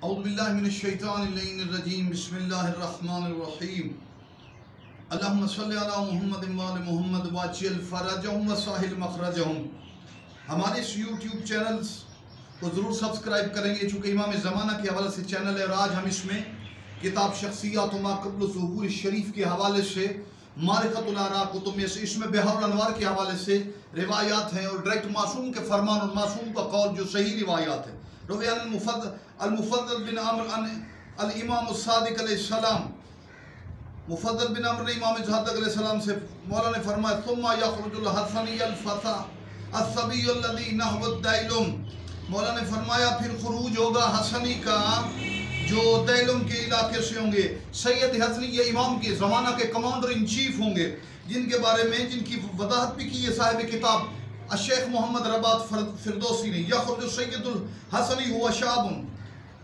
اعوذ باللہ من الشیطان اللعین الرجیم بسم اللہ الرحمن الرحیم اللہم صلی علی محمد وآل محمد واجعل فرجہم وسہل مخرجہم۔ ہمارے اس یوٹیوب چینلز کو ضرور سبسکرائب کریں گے چونکہ امام زمانہ کے حوالے سے چینل ہے، اور آج ہم اس میں کتاب شخصیات ما قبل ظہور شریف کے حوالے سے معرفت الآراء کتب میں سے اس میں بحر الانوار کے حوالے سے روایات ہیں، اور ڈائریکٹ معصوم کے فرمان اور معصوم کا قول جو صحیح روایات ہے۔ روی المفضل بن عمر الامام الصادق علیہ السلام، مفضل بن عمر نے امام صادق علیہ السلام سے مولا نے فرمایا ثم یخرج الحسنی الفتى الصبی الذی نحو الدیلم، مولا نے فرمایا پھر خروج ہوگا حسنی کا جو دیلم کے علاقے سے ہوں گے۔ سید حسنی یہ امام کے زمانہ کے کمانڈر ان چیف ہوں گے، جن کے بارے میں جن کی وضاحت بھی کی ہے صاحب کتاب الشیخ محمد رباط فردوسی نے۔ یخرج سید الحسنی هو شاب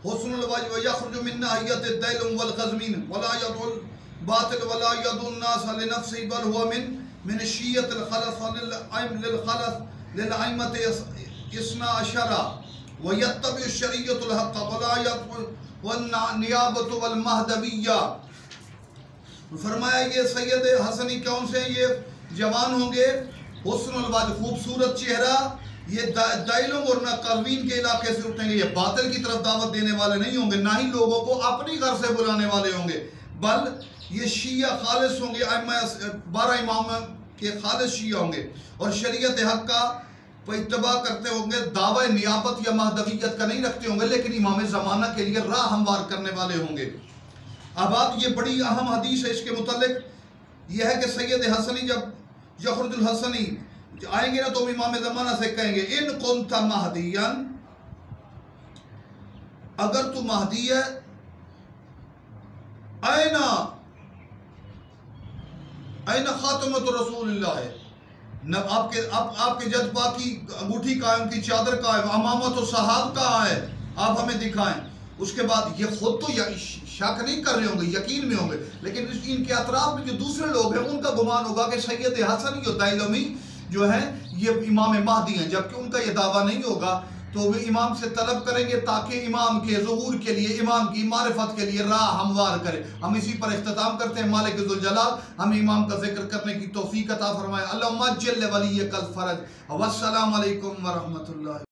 حسن الوجه ويخرج من ناحية الديلم والقزمين ولا يدعو الباطل ولا يدعو الناس لنفسه بل هو من الشيعة الخلف للأئمة اثنا عشر ويتبع الشريعة الحق ولا يدعو والنيابة والمهدوية۔ فرمایا یہ سید حسنی کون سے ہیں؟ یہ جوان ہوں گے، حسن الوجه خوبصورت چہرہ، یہ دیلم اور نہ قزوین کے علاقے سے اٹھیں گے۔ یہ باطل کی طرف دعوت دینے والے نہیں ہوں گے، نہ ہی لوگوں کو اپنی گھر سے بلانے والے ہوں گے، بل یہ شیعہ خالص ہوں گے، 12 امام کے خالص شیعہ ہوں گے، اور شریعت حق کا اتباع کرتے ہوں گے، دعوی نیابت یا مہدویت کا نہیں رکھتے ہوں گے، لیکن امام زمانہ کے لیے راہ ہموار کرنے والے ہوں گے۔ اب آپ یہ بڑی اہم حدیث ہے اس کے متعلق، یہ ہے کہ سید حسنی جب یخرج الحسنی آئیں گے نا تو امام زمانہ سے کہیں گے ان کنت مہدیاً، اگر تو مہدی ہے، این خاتمت رسول اللہ ہے، آپ کے جد پاک کی انگوٹھی کہاں ہے، ان کی چادر کہاں ہے، امامت و صحاب کہاں ہے، آپ ہمیں دکھائیں۔ اس کے بعد یہ خود تو شک نہیں کر رہے ہوں گے، یقین میں ہوں گے، لیکن ان کے اطراف میں جو دوسرے لوگ ہیں ان کا گمان ہوگا کہ سید حسنی اور دیلمی جو ہیں یہ امام مہدی ہیں، جبکہ ان کا یہ دعویٰ نہیں ہوگا، تو وہ امام سے طلب کریں گے تاکہ امام کے ظہور کے لیے، امام کی معرفت کے لیے راہ ہموار کرے۔ ہم اسی پر اختتام کرتے ہیں۔ مالک ذوالجلال ہمیں امام کا ذکر کرنے کی توفیق عطا فرمائے۔ اللہم اجل لولیک الفرج۔ والسلام علیکم ورحمۃ اللہ۔